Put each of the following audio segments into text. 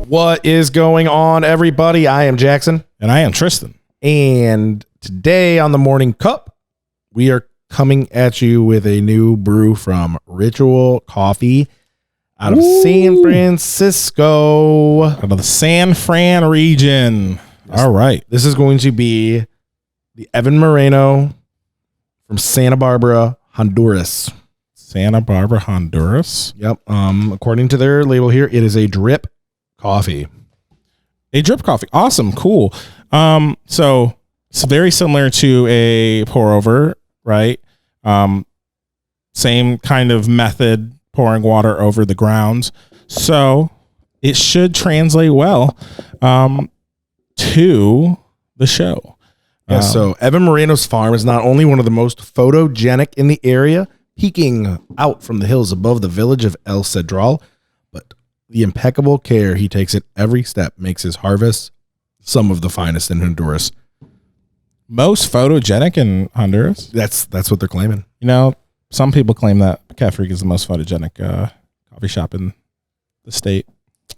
What is going on, everybody? I am Jackson. And I am Tristan. And today on the Morning Cup, we are coming at you with a new brew from Ritual Coffee out of San Francisco. Out of the San Fran region. All right. This is going to be the Evan Moreno from Santa Barbara, Honduras. Santa Barbara, Honduras. Yep. According to their label here, it is a drip coffee. A drip coffee. Awesome. Cool. So it's very similar to a pour over, right? Same kind of method, pouring water over the grounds. So it should translate well to the show. Yeah, so Evan Moreno's farm is not only one of the most photogenic in the area, peeking out from the hills above the village of El Cedral, but the impeccable care he takes at every step makes his harvest some of the finest in Honduras. Most photogenic in Honduras? That's what they're claiming. You know, some people claim that Cafe is the most photogenic coffee shop in the state.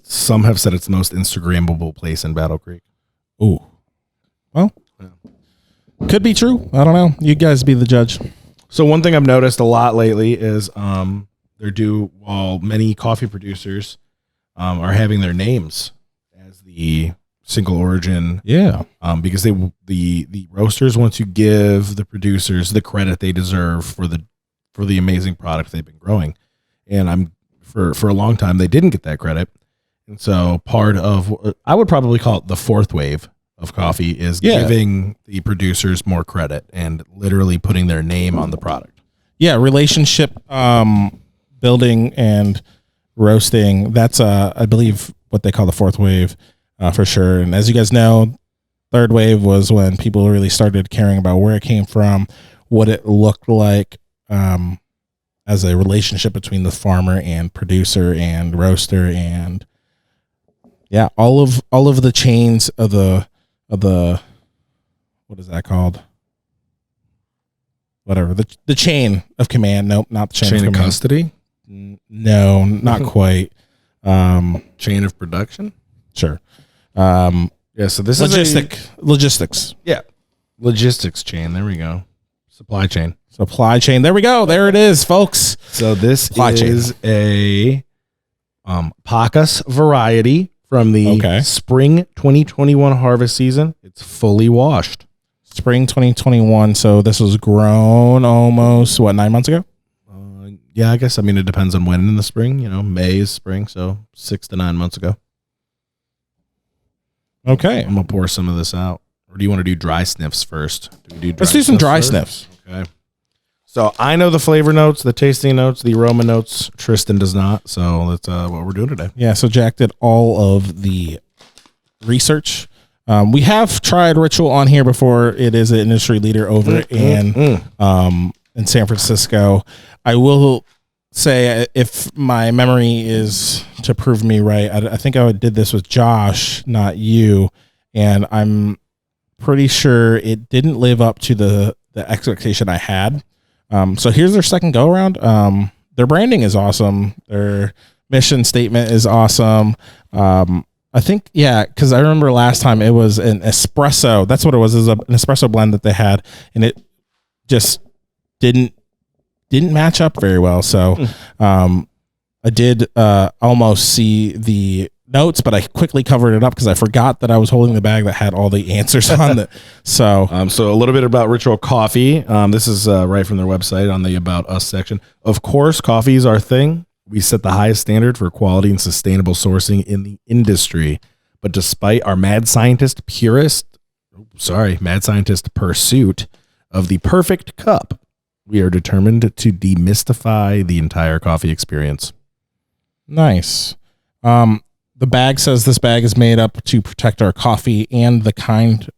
Some have said it's the most Instagrammable place in Battle Creek. Ooh. Well, could be true. I don't know. You guys be the judge. So one thing I've noticed a lot lately is while many coffee producers are having their names as the single origin. Yeah. Because the roasters want to give the producers the credit they deserve for the amazing product they've been growing. And for a long time they didn't get that credit. And so part of, I would probably call it the fourth wave of coffee, is giving the producers more credit and literally putting their name on the product. Yeah, relationship building and roasting. That's I believe what they call the fourth wave for sure. And as you guys know, third wave was when people really started caring about where it came from, what it looked like as a relationship between the farmer and producer and roaster, and yeah, all of the chains of the what is that called? Whatever, the chain of command. Nope, not the chain of custody. No, not quite. Chain of production. Sure. Yeah. So this logistics. Yeah. Logistics chain. There we go. Supply chain. There we go. There it is, folks. So this is a Pacas variety from the spring 2021 harvest season. It's fully washed. Spring 2021. So this was grown almost 9 months ago. Yeah, I guess. I mean, it depends on when in the spring. You know, May is spring, so 6 to 9 months ago. Okay, I'm gonna pour some of this out. Or do you want to do dry sniffs first? Let's do some dry sniffs. Okay. So I know the flavor notes, the tasting notes, the aroma notes. Tristan does not. So that's what we're doing today. Yeah. So Jack did all of the research. We have tried Ritual on here before. It is an industry leader over in San Francisco. I will say, if my memory is to prove me right, I think I did this with Josh, not you, and I'm pretty sure it didn't live up to the expectation I had. So here's their second go around. Their branding is awesome. Their mission statement is awesome. I think, because I remember last time it was an espresso. That's what it was. It was an espresso blend that they had, and it just didn't match up very well. So I did almost see the notes, but I quickly covered it up because I forgot that I was holding the bag that had all the answers on it. So a little bit about Ritual Coffee. This is right from their website on the About Us section. Of course, coffee is our thing. We set the highest standard for quality and sustainable sourcing in the industry. But despite our mad scientist pursuit of the perfect cup, we are determined to demystify the entire coffee experience. Nice. The bag says this bag is made up to protect our coffee and the kind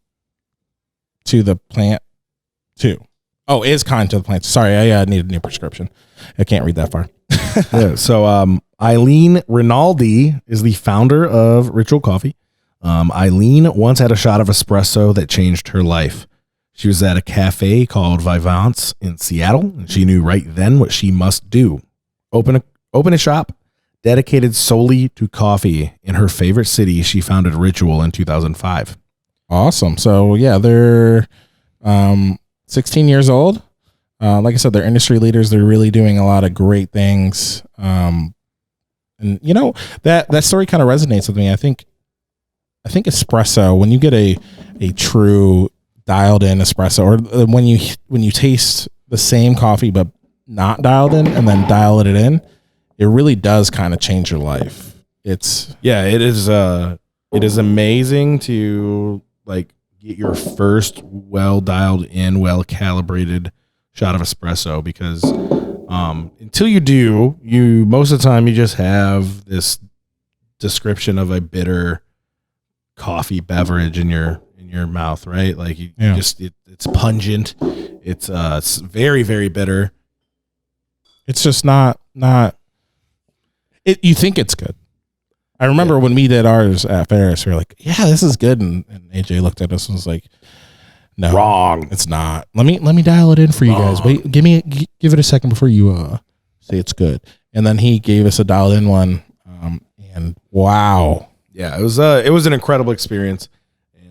to the plant too. Oh, is kind to the plant. Sorry, I need a new prescription. I can't read that far. Yeah. So Eileen Rinaldi is the founder of Ritual Coffee. Eileen once had a shot of espresso that changed her life. She was at a cafe called Vivance in Seattle, and she knew right then what she must do. Open a shop, dedicated solely to coffee in her favorite city. She founded Ritual in 2005. Awesome. So yeah, they're 16 years old. Like I said, they're industry leaders. They're really doing a lot of great things. And you know, that story kind of resonates with me. I think espresso, when you get a true dialed in espresso, or when you taste the same coffee but not dialed in and then dial it in, it really does kind of change your life. It is amazing to like get your first well dialed in, well calibrated shot of espresso, because until you do, most of the time you just have this description of a bitter coffee beverage in your mouth, right? Like it's pungent, it's very, very bitter. It's just not it. You think it's good. I remember when we did ours at Ferris, we were like, yeah, this is good. And AJ looked at us and was like, no, wrong. It's not. Let me dial it in for you guys. Wait, give it a second before you say it's good. And then he gave us a dialed in one. And wow. Yeah, it was an incredible experience.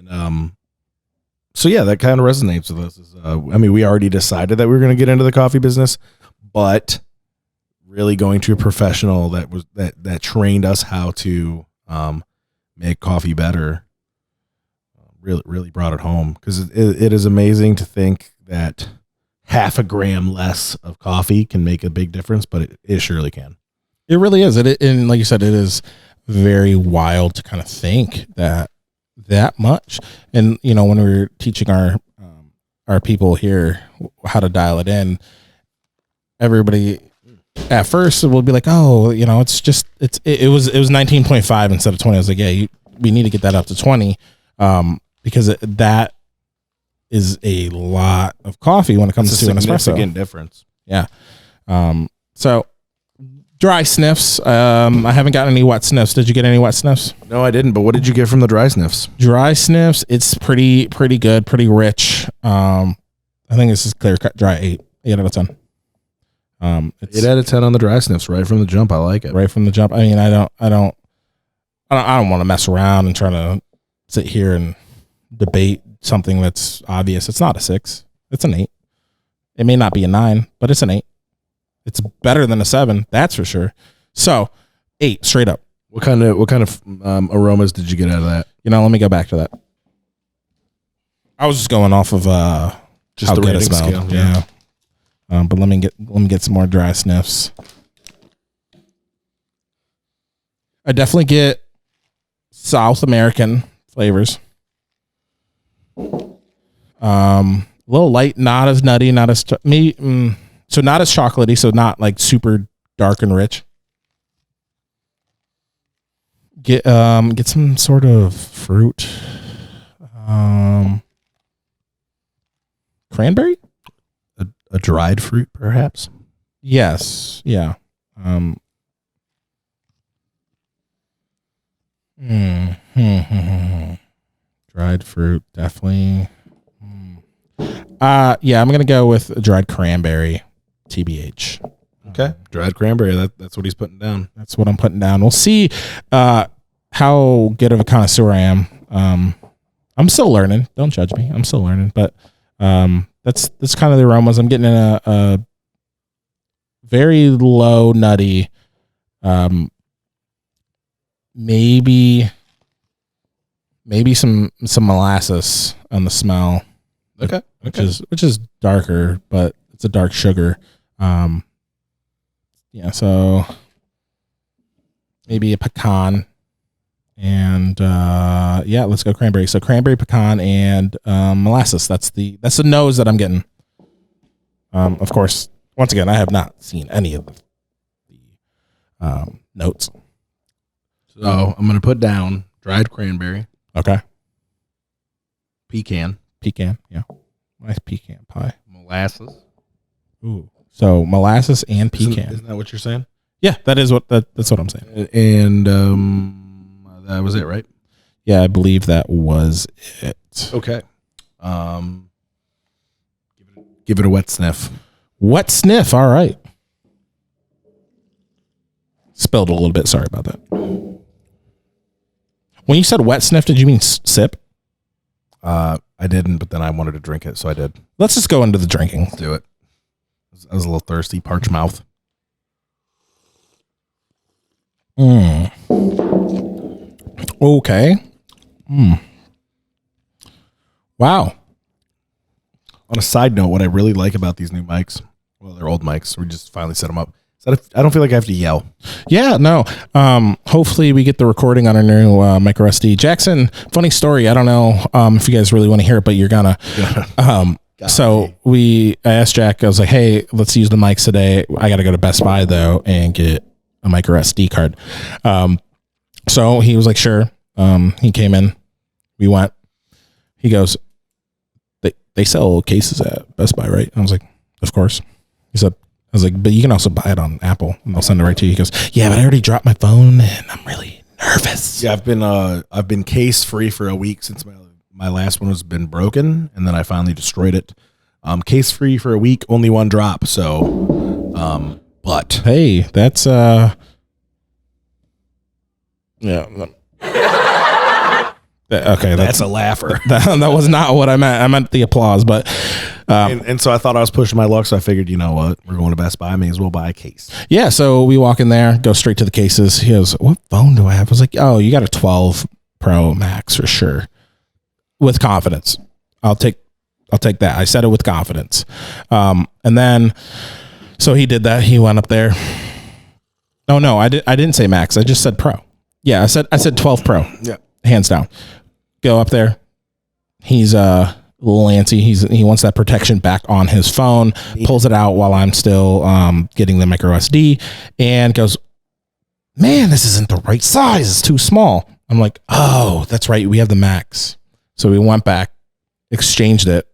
And so yeah, that kind of resonates with us. We already decided that we were going to get into the coffee business, but really going to a professional that trained us how to make coffee better really brought it home, because it is amazing to think that half a gram less of coffee can make a big difference, but it surely can. It really is. And like you said, it is very wild to kind of think that much. And you know, when we were teaching our people here how to dial it in, everybody at first will be like, oh, you know, it was 19.5 instead of 20. I was like, yeah, we need to get that up to 20, because that is a lot of coffee when it comes to an espresso. Significant difference. Yeah. So dry sniffs. I haven't gotten any wet sniffs. Did you get any wet sniffs? No, I didn't. But what did you get from the dry sniffs? Dry sniffs. It's pretty good, pretty rich. I think this is clear cut dry 8 out of 10. 8 out of 10 on the dry sniffs right from the jump. I like it. Right from the jump. I mean, I don't want to mess around and try to sit here and debate something that's obvious. It's not a 6. It's an 8. It may not be a 9, but it's an 8. It's better than a 7, that's for sure. So 8 straight up. What kind of aromas did you get out of that? You know, let me go back to that. I was just going off of just how the good it rating smelled. scale. Yeah. But let me get some more dry sniffs. I definitely get South American flavors. A little light, not as nutty, not as so not as chocolatey, so not like super dark and rich. Get some sort of fruit. Cranberry? A dried fruit, perhaps? Yes. Yeah. Dried fruit, definitely. Yeah, I'm gonna go with a dried cranberry, TBH. Okay, dried cranberry. That's what he's putting down. That's what I'm putting down. We'll see how good of a connoisseur I am. I'm still learning. Don't judge me. I'm still learning, but that's kind of the aromas. I'm getting in a very low nutty, maybe some molasses on the smell. Okay. Which is darker, but it's a dark sugar. Yeah, so maybe a pecan, and yeah, let's go cranberry. So cranberry, pecan, and molasses. That's the nose that I'm getting. Of course, once again, I have not seen any of the notes. So I'm gonna put down dried cranberry. Okay. Pecan, yeah. Nice pecan pie. molasses. Ooh. So molasses and pecan. Isn't that what you're saying? Yeah, that's what I'm saying. And that was it, right? Yeah, I believe that was it. Okay. Give it a wet sniff. Wet sniff. All right. Spilled a little bit. Sorry about that. When you said wet sniff, did you mean sip? I didn't, but then I wanted to drink it, so I did. Let's just go into the drinking. Let's do it. I was a little thirsty, parched mouth. Okay. Wow. On a side note, what I really like about these new mics, well, they're old mics. We just finally set them up. So I don't feel like I have to yell. Yeah, no. Hopefully we get the recording on our new micro SD. Jackson, funny story. I don't know if you guys really want to hear it, but you're gonna. So I asked Jack. I was like, "Hey, let's use the mics today. I got to go to Best Buy though and get a micro SD card." So he was like, "Sure." He came in. We went. He goes, "They sell cases at Best Buy, right?" I was like, "Of course." He said. I was like, but you can also buy it on Apple and they'll send it right to you. He goes, yeah, but I already dropped my phone and I'm really nervous. Yeah, I've been case free for a week since my last one has been broken, and then I finally destroyed it. Case free for a week, only one drop. So, but hey, that's yeah. Okay, that's a laugher. That was not what I meant. I meant the applause, but and so I thought I was pushing my luck. So I figured, you know what, we're going to Best Buy. I may as well buy a case. Yeah. So we walk in there, go straight to the cases. He goes, "What phone do I have?" I was like, "Oh, you got a 12 Pro Max for sure." With confidence, I'll take that. I said it with confidence. And then, so he did that. He went up there. Oh no, I didn't say Max. I just said Pro. Yeah, I said 12 Pro. Yeah, hands down. Go up there. He's a little antsy. He wants that protection back on his phone. Pulls it out while I'm still getting the micro SD, and goes, "Man, this isn't the right size. It's too small." I'm like, "Oh, that's right. We have the Max." So we went back, exchanged it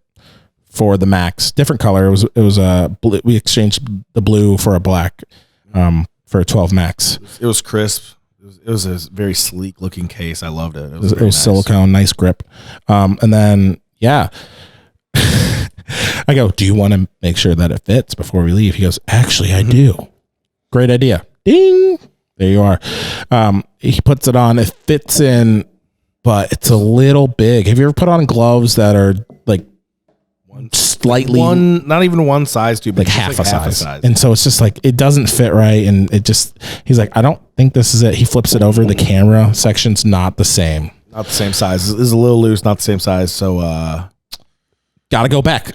for the Max, different color. It was a blue. We exchanged the blue for a black for a 12 Max. It was crisp. It was a very sleek looking case. I loved it. It was nice. Silicone, nice grip. And then, yeah, I go, "Do you want to make sure that it fits before we leave?" He goes, "Actually, I do." Great idea. Ding. There you are. He puts it on. It fits in, but it's a little big. Have you ever put on gloves that are like slightly not even one size too big, like half a size. And so it's just like it doesn't fit right, and he's like, "I don't think this is it." He flips it over. The camera section's not the same. Not the same size. This is a little loose, not the same size. So gotta go back.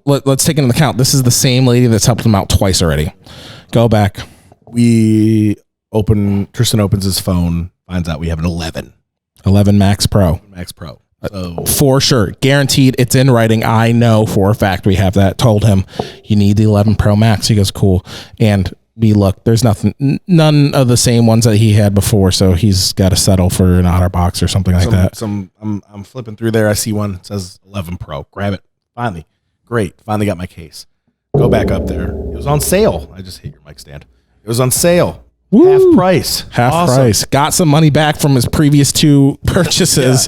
Let's take into account this is the same lady that's helped him out twice already. Go back. Tristan opens his phone, finds out we have an 11 Max Pro. So for sure, guaranteed, it's in writing. I know for a fact we have that. Told him you need the 11 Pro Max. He goes, "Cool." And we look, there's none of the same ones that he had before, so he's got to settle for an OtterBox or something like that. I'm flipping through there. I see one that says 11 Pro. Grab it. Finally, great. Finally got my case. Go back up there. It was on sale. I just hate your mic stand. It was on sale. Woo. Half price. Price. Got some money back from his previous 2 purchases.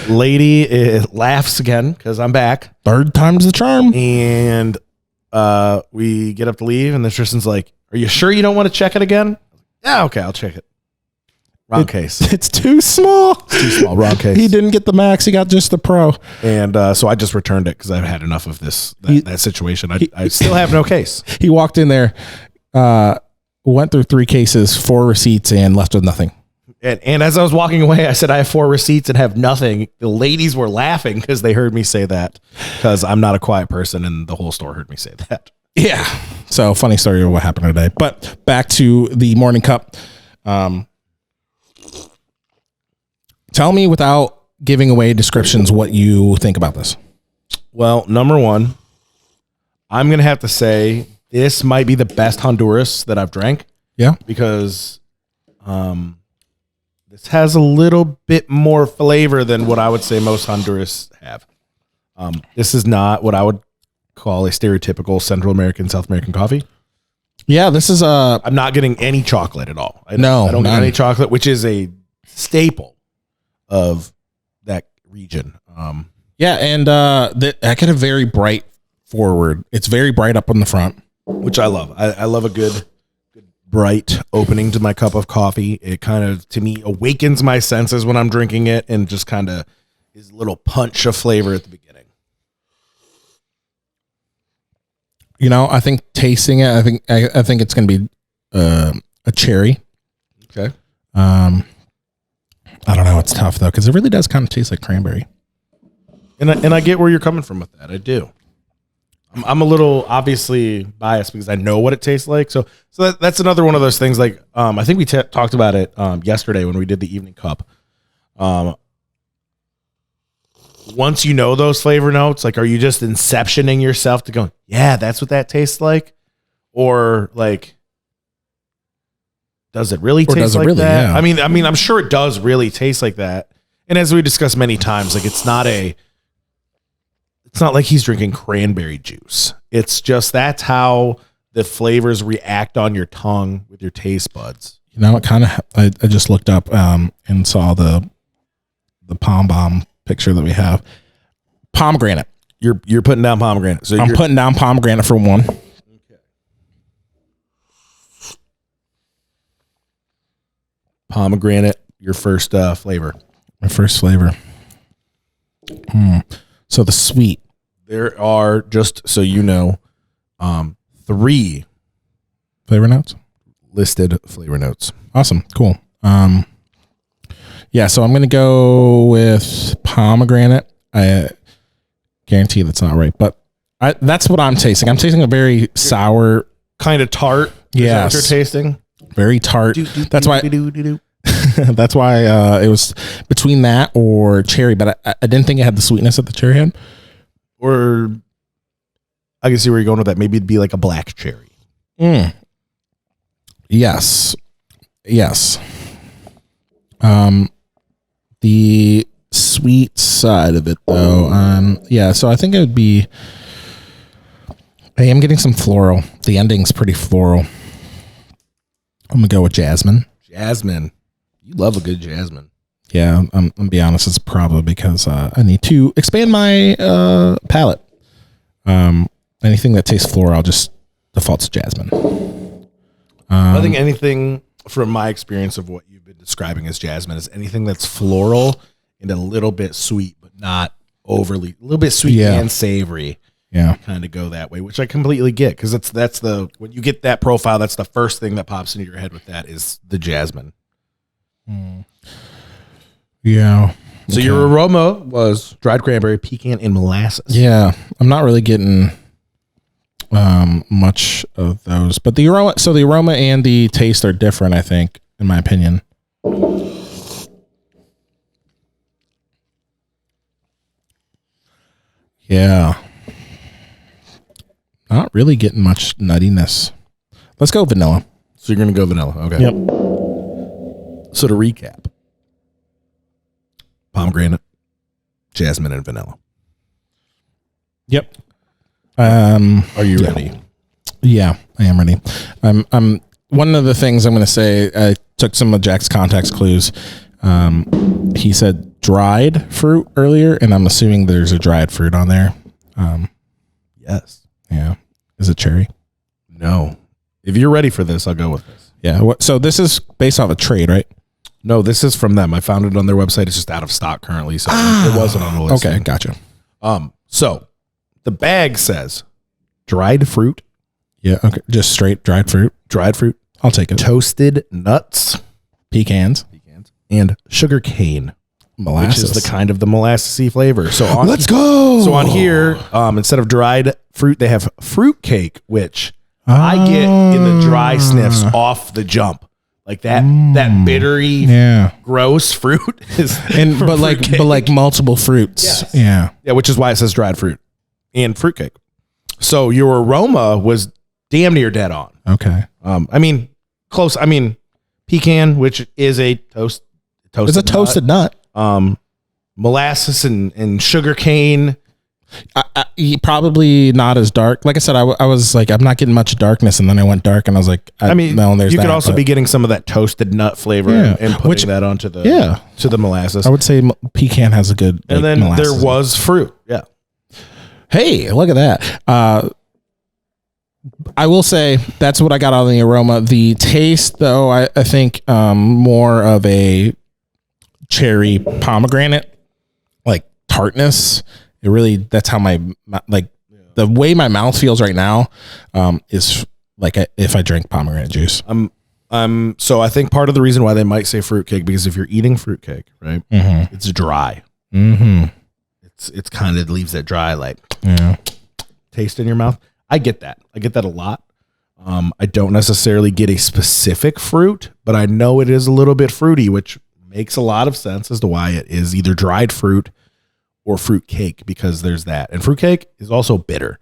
Yeah. Lady laughs again because I'm back. Third time's the charm. And we get up to leave, and then Tristan's like, "Are you sure you don't want to check it again?" Yeah, okay, I'll check it. Wrong case. It's too small. It's too small. Wrong case. He didn't get the Max. He got just the Pro. And so I just returned it because I've had enough of that situation. I still have no case. He walked in there, went through 3 cases, 4 receipts, and left with nothing. And as I was walking away, I said, "I have 4 receipts and have nothing." The ladies were laughing because they heard me say that, because I'm not a quiet person, and the whole store heard me say that. Yeah. So funny story of what happened today. But back to the morning cup. Tell me, without giving away descriptions, what you think about this. Well, number one, I'm going to have to say this might be the best Honduras that I've drank. Yeah. Because this has a little bit more flavor than what I would say most Honduras have. This is not what I would call a stereotypical Central American, South American coffee. Yeah, this is I'm not getting any chocolate at all. I don't get any chocolate, which is a staple of that region. Yeah, and I get a very bright forward. It's very bright up on the front, which I love. I love a good bright opening to my cup of coffee. It kind of, to me, awakens my senses when I'm drinking it, and just kind of is a little punch of flavor at the beginning. You know, I think tasting it, I think it's going to be a cherry. Okay. I don't know. It's tough though, because it really does kind of taste like cranberry. And I get where you're coming from with that. I do. I'm a little obviously biased because I know what it tastes like. So that's another one of those things. Like I think we talked about it yesterday when we did the evening cup. Once you know those flavor notes, like, are you just inceptioning yourself to go, yeah, that's what that tastes like, or like, does it really taste like that? Yeah. I mean, I'm sure it does really taste like that. And as we discussed many times, like, it's not like he's drinking cranberry juice. It's just, that's how the flavors react on your tongue with your taste buds. You know, it kind of, I just looked up and saw the Palm Bomb picture that we have. Pomegranate. You're putting down pomegranate. So I'm putting down pomegranate for one. Okay. Pomegranate, your first flavor. My first flavor. So the sweet. There are, just so you know, 3 flavor notes. Listed flavor notes. Awesome. Cool. Yeah, so I'm going to go with pomegranate. I guarantee that's not right, but that's what I'm tasting. I'm tasting a very sour, kind of tart. Yes. Is that what you're tasting? Very tart. That's why. That's why it was between that or cherry, but I didn't think it had the sweetness that the cherry had. Or I can see where you're going with that. Maybe it'd be like a black cherry. Yes. The sweet side of it though. Yeah, so I think it would be, I am getting some floral. The ending's pretty floral. I'm gonna go with jasmine. Jasmine. You love a good jasmine. Yeah, I'm gonna be honest, it's probably because I need to expand my palate. Anything that tastes floral, I'll just default to jasmine. I think anything from my experience of what you've been describing as jasmine is anything that's floral and a little bit sweet, but not overly, a little bit sweet and savory. Yeah. Kind of go that way, which I completely get, because that's the, when you get that profile, that's the first thing that pops into your head with that is the jasmine. Yeah. So your aroma was dried cranberry, pecan, and molasses. Yeah. I'm not really getting much of those, but the aroma and the taste are different, I think, in my opinion. Yeah. Not really getting much nuttiness. Let's go vanilla. So you're going to go vanilla. Okay. Yep. So to recap, pomegranate, jasmine, and vanilla. Yep. Are you ready? Yeah, I am ready. I'm one of the things I'm going to say, I took some of Jack's context clues. He said dried fruit earlier, and I'm assuming there's a dried fruit on there. Yes. Yeah. Is it cherry? No. If you're ready for this, I'll go with this. Yeah. So this is based off a trade, right? No, this is from them. I found it on their website. It's just out of stock currently, so it wasn't on the list. Okay, gotcha. So the bag says dried fruit. Yeah, okay. Just straight dried fruit. Dried fruit. I'll take it. Toasted nuts. Pecans. And sugar cane. Molasses. Which is the kind of the molassy flavor. So let's go. So on here, instead of dried fruit, they have fruit cake, which I get in the dry sniffs off the jump. Like that bittery, gross fruit is, but like multiple fruits. Yes. Yeah, which is why it says dried fruit and fruitcake. So your aroma was damn near dead on. Okay. I mean, close. I mean, pecan, which is a toasted. It's a toasted nut. Molasses and sugar cane. Probably not as dark. Like I said, I was like, I'm not getting much darkness, and then I went dark, and I was like, there's you could also be getting some of that toasted nut flavor and putting that onto the to the molasses. I would say pecan has a good. And then there was fruit. Yeah. Hey, look at that. I will say that's what I got on the aroma. The taste, though, I think more of a cherry pomegranate, like tartness. It really, that's how my, like, the way my mouth feels right now is like if I drank pomegranate juice. So I think part of the reason why they might say fruitcake, because if you're eating fruitcake, right, it's dry. It's kind of leaves that dry, like, taste in your mouth. I get that a lot. I don't necessarily get a specific fruit, but I know it is a little bit fruity, which makes a lot of sense as to why it is either dried fruit or fruit cake, because there's that. And fruit cake is also bitter.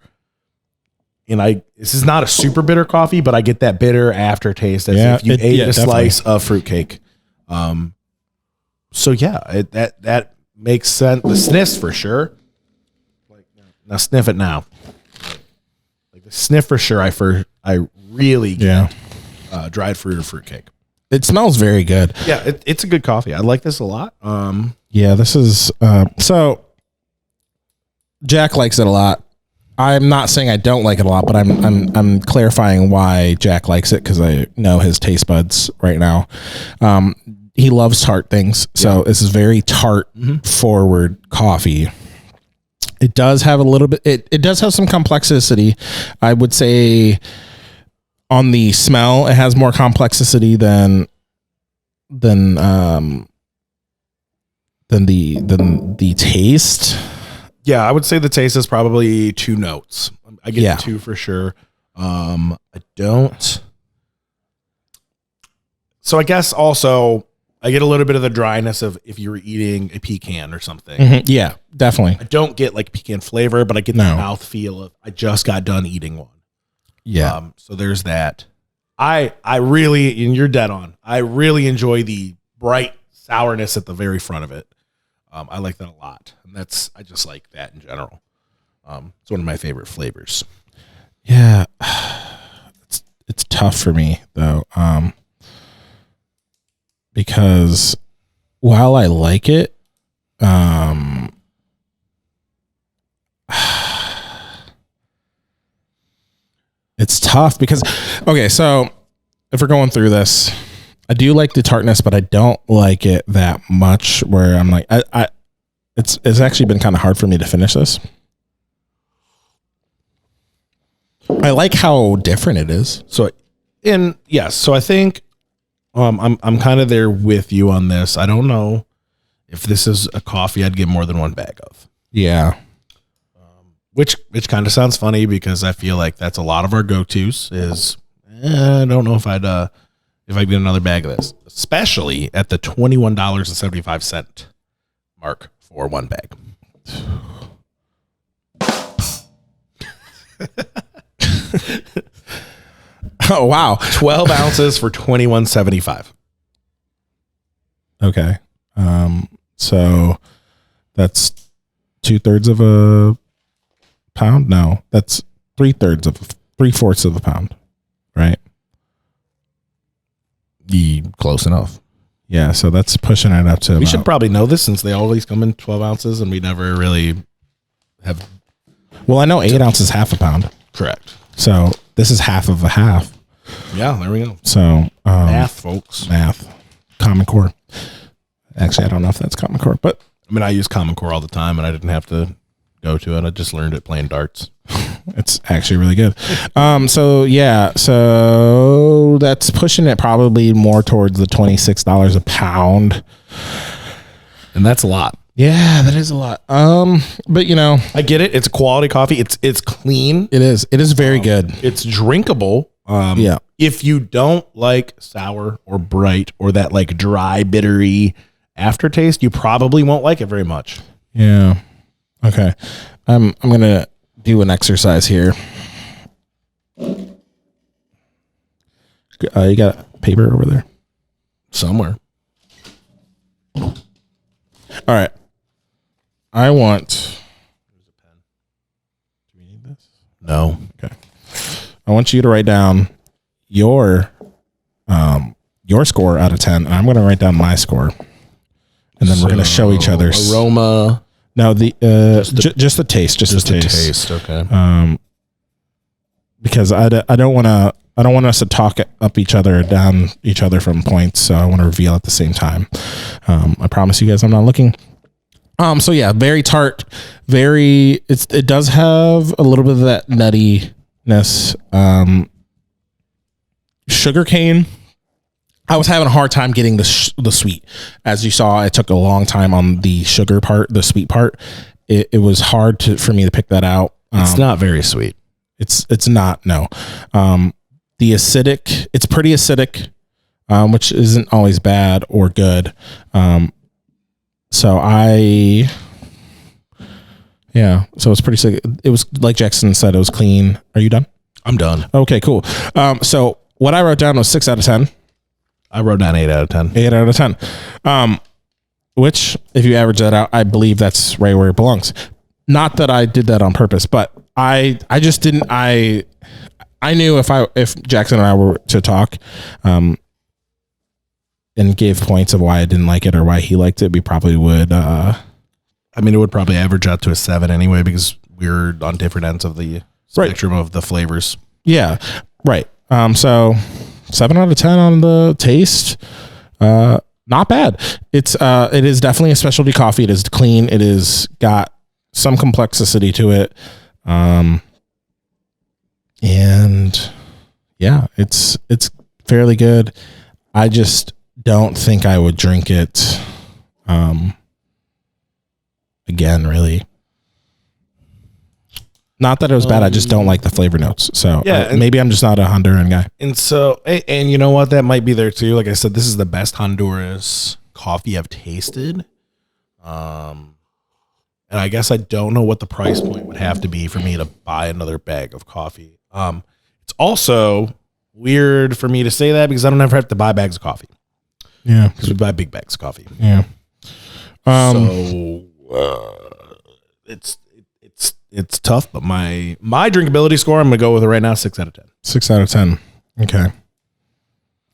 And this is not a super bitter coffee, but I get that bitter aftertaste as if you ate a slice of fruit cake. So yeah, that makes sense. The sniffs for sure. Like, now sniff it now. Like the sniff for sure. I really get dried fruit or fruit cake. It smells very good. Yeah, it's a good coffee. I like this a lot. Yeah, this is so Jack likes it a lot. I'm not saying I don't like it a lot, but I'm clarifying why Jack likes it, because I know his taste buds right now. He loves tart things, so this is very tart forward coffee. It does have a little bit. It does have some complexity. I would say on the smell, it has more complexity than the taste. Yeah, I would say the taste is probably 2 notes. I get 2 for sure. I don't. So I guess also I get a little bit of the dryness of if you were eating a pecan or something. Yeah, definitely. I don't get like pecan flavor, but I get the mouth feel of I just got done eating one. Yeah. So there's that. I really, and you're dead on, I really enjoy the bright sourness at the very front of it. I like that a lot. And I just like that in general. It's one of my favorite flavors. Yeah. It's tough for me though. Because while I like it, it's tough because, okay, so if we're going through this, I do like the tartness, but I don't like it that much where I'm like, it's actually been kind of hard for me to finish this. I like how different it is. So I think I'm kind of there with you on this. I don't know if this is a coffee I'd get more than 1 bag of. Yeah. Which kind of sounds funny because I feel like that's a lot of our go-tos is I don't know if I'd get another bag of this, especially at the $21.75 mark for 1 bag. Oh, wow. 12 ounces for $21.75. Okay. So that's 2/3 of a pound. No, that's 3/4 of a pound, right? Close enough. Yeah. So that's pushing it up to. We should probably know this since they always come in 12 ounces and we never really have. Well, I know 8 ounces, half a pound. Correct. So this is half of a half. Yeah, there we go. So math, folks. Math. Common Core. Actually, I don't know if that's Common Core, but I mean, I use Common Core all the time, and I didn't have to go to it. I just learned it playing darts. It's actually really good. So that's pushing it probably more towards the $26 a pound, and that's a lot. Yeah, that is a lot. But you know, I get it. It's a quality coffee. It's clean. It is very good. It's drinkable. Yeah. If you don't like sour or bright or that like dry, bittery aftertaste, you probably won't like it very much. Yeah. Okay. I'm gonna do an exercise here. You got paper over there? Somewhere. All right. I want. Here's a pen. Do we need this? No. Okay. I want you to write down your score out of 10, and I'm going to write down my score, and then we're going to show each other's aroma. No, just the taste, just the taste. Okay. because I don't want us to talk up each other, down each other from points. So I want to reveal at the same time. I promise you guys I'm not looking. So yeah, very tart, it does have a little bit of that nuttiness. Sugar cane. I was having a hard time getting the sweet. As you saw, it took a long time on the sugar part, the sweet part. It was hard for me to pick that out. It's not very sweet. It's not, no. The acidic, it's pretty acidic, which isn't always bad or good. So it's pretty sick. It was like Jackson said, it was clean. Are you done? I'm done. Okay, cool. So what I wrote down was 6 out of 10. I wrote down 8 out of 10. 8 out of 10. Which, if you average that out, I believe that's right where it belongs. Not that I did that on purpose, but I just didn't. I knew if Jackson and I were to talk, and gave points of why I didn't like it or why he liked it, we probably would. It would probably average out to a 7 anyway, because we're on different ends of the spectrum of the flavors. Yeah, right. So 7 out of 10 on the taste. Not bad. It is definitely a specialty coffee. It is clean. It is got some complexity to it. And yeah, it's fairly good. I just don't think I would drink it again, really. Not that it was bad. I just don't like the flavor notes. So yeah, maybe I'm just not a Honduran guy. And so, and you know what? That might be there too. Like I said, this is the best Honduras coffee I've tasted. And I guess I don't know what the price point would have to be for me to buy another bag of coffee. It's also weird for me to say that because I don't ever have to buy bags of coffee. Yeah. Because we buy big bags of coffee. Yeah. It's tough, but my drinkability score, I'm gonna go with it right now, 6 out of 10. 6 out of 10. Okay.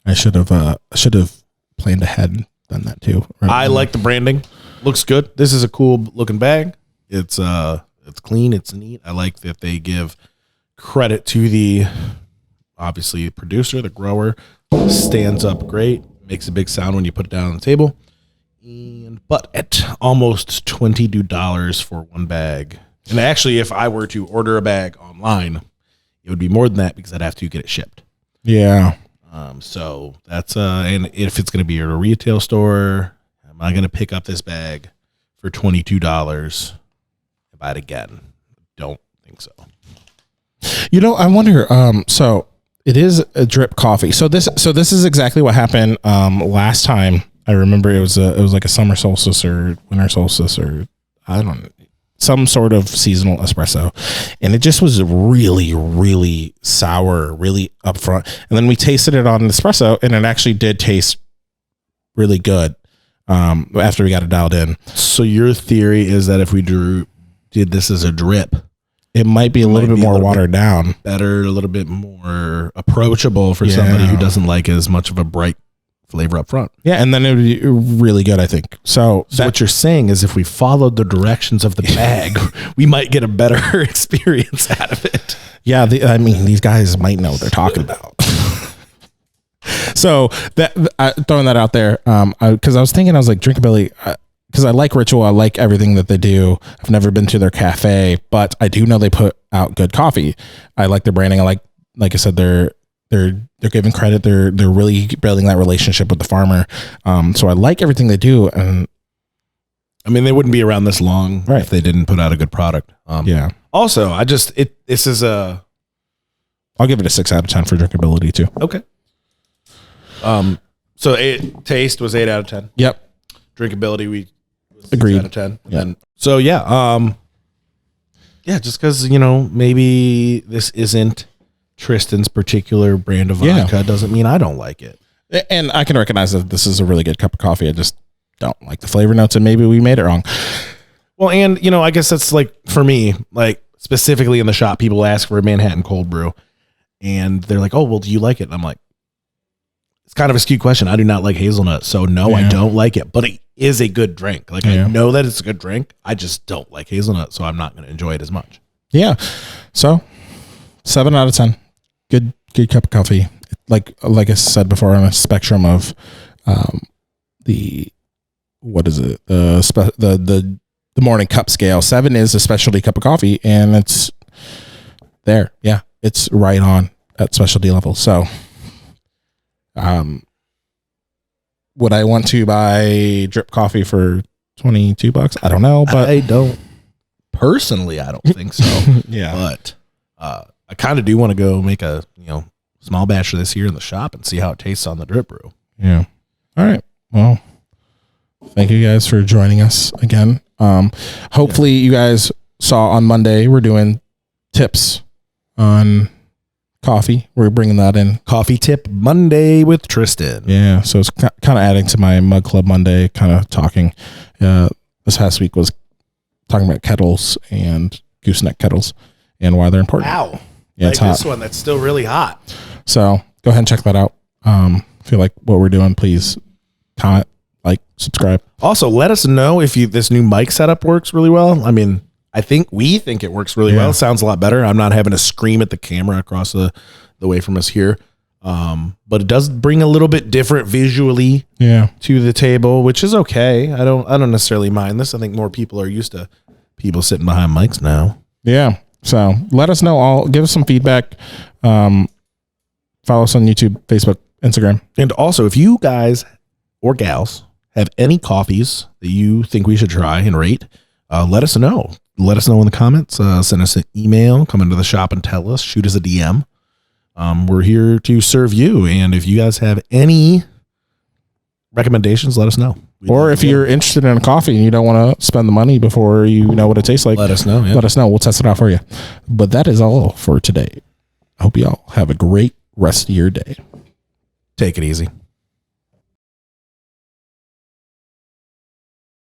I should have planned ahead and done that too. I like the branding. Looks good. This is a cool looking bag. It's clean, it's neat. I like that they give credit to the obviously producer, the grower. Stands up great, makes a big sound when you put it down on the table. But at almost $22 for one bag. And actually, if I were to order a bag online, it would be more than that because I'd have to get it shipped. Yeah. So that's and if it's going to be at a retail store, am I going to pick up this bag for $22 and buy it again? Don't think so. I wonder. So it is a drip coffee. So this is exactly what happened last time. I remember it was like a summer solstice or winter solstice or I don't know, some sort of seasonal espresso, and it just was really, really sour, really upfront. And then we tasted it on an espresso, and it actually did taste really good after we got it dialed in. So your theory is that if we did this as a drip, it might be a little bit more watered down, better, a little bit more approachable for somebody who doesn't like as much of a bright flavor up front. Yeah, and then it would be really good, I think. So what you're saying is if we followed the directions of the bag, we might get a better experience out of it. Yeah, these guys might know what they're talking about. So throwing that out there, because I was thinking, I was like, drinkability, because I like Ritual, I like everything that they do. I've never been to their cafe, but I do know they put out good coffee. I like their branding. I like I said, they're giving credit. They're really building that relationship with the farmer. So I like everything they do. And they wouldn't be around this long if they didn't put out a good product. Yeah. Also, I'll give it a 6 out of 10 for drinkability too. Okay. So taste was 8 out of 10. Yep. Drinkability, we agreed 6 out of 10. Yeah. And so just because maybe this isn't Tristan's particular brand of vodka doesn't mean I don't like it. And I can recognize that this is a really good cup of coffee. I just don't like the flavor notes, and maybe we made it wrong. Well, and I guess that's like for me, like specifically in the shop, people ask for a Manhattan cold brew and they're like, "Oh, well, do you like it?" And I'm like, it's kind of a skewed question. I do not like hazelnut. So no, I don't like it, but it is a good drink. Like I know that it's a good drink. I just don't like hazelnut. So I'm not going to enjoy it as much. Yeah. So 7 out of 10. Good cup of coffee. Like I said before, on a spectrum of the morning cup scale, 7 is a specialty cup of coffee, and it's there. Yeah, it's right on at specialty level. So, would I want to buy drip coffee for $22? I don't know, but I don't personally. I don't think so. Yeah, but I kind of do want to go make a small batch of this here in the shop and see how it tastes on the drip brew. Yeah. All right. Well, thank you guys for joining us again. Hopefully you guys saw on Monday we're doing tips on coffee. We're bringing that in. Coffee tip Monday with Tristan. Yeah. So it's kind of adding to my Mug Club Monday kind of talking. This past week was talking about kettles and gooseneck kettles and why they're important. Wow. Yeah, like it's hot. This one that's still really hot. So go ahead and check that out. If you like what we're doing, please comment, like, subscribe. Also, let us know if this new mic setup works really well. I mean, we think it works really well. It sounds a lot better. I'm not having to scream at the camera across the way from us here. But it does bring a little bit different visually to the table, which is okay. I don't necessarily mind this. I think more people are used to people sitting behind mics now. Yeah. So let us know. Give us some feedback. Follow us on YouTube, Facebook, Instagram. And also, if you guys or gals have any coffees that you think we should try and rate, let us know. Let us know in the comments. Send us an email. Come into the shop and tell us. Shoot us a DM. We're here to serve you. And if you guys have any recommendations, let us know. Or if you're interested in a coffee and you don't want to spend the money before you know what it tastes like, let us know. Let us know. We'll test it out for you. But that is all for today. I hope y'all have a great rest of your day. Take it easy.